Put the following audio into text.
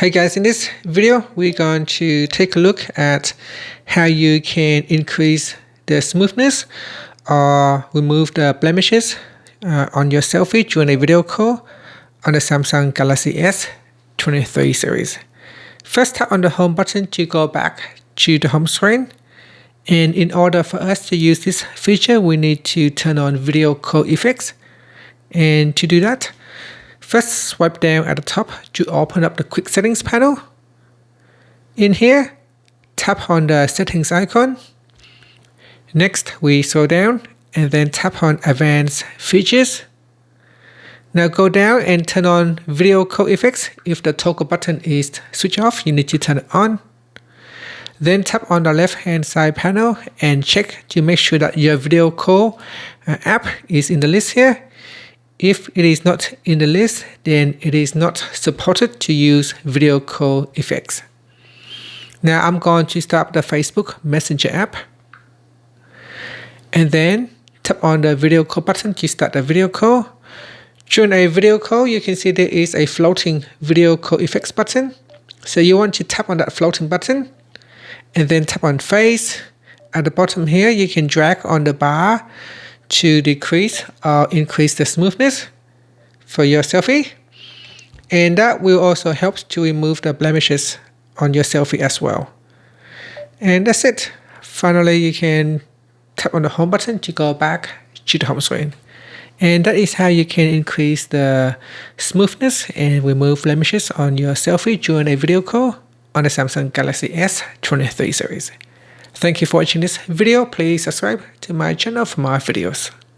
Hey guys, in this video we're going to take a look at how you can increase the smoothness or remove the blemishes on your selfie during a video call on the Samsung Galaxy S23 series. First, tap on the home button to go back to the home screen. And in order for us to use this feature, we need to turn on video call effects. And to do that, first swipe down at the top to open up the quick settings panel. In here, tap on the settings icon. Next, we scroll down and then tap on advanced features. Now go down and turn on video call effects. If the toggle button is switched off, you need to turn it on. Then tap on the left hand side panel and check to make sure that your video call app is in the list here. If it is not in the list, then it is not supported to use video call effects. Now I'm going to start the Facebook Messenger app. And then tap on the video call button to start the video call. During a video call, you can see there is a floating video call effects button. So you want to tap on that floating button and then tap on face. At the bottom here, you can drag on the bar to decrease or increase the smoothness for your selfie. And that will also help to remove the blemishes on your selfie as well. And that's it. Finally, you can tap on the home button to go back to the home screen. And that is how you can increase the smoothness and remove blemishes on your selfie during a video call on the Samsung Galaxy S23 series. Thank you for watching this video. Please subscribe to my channel for more videos.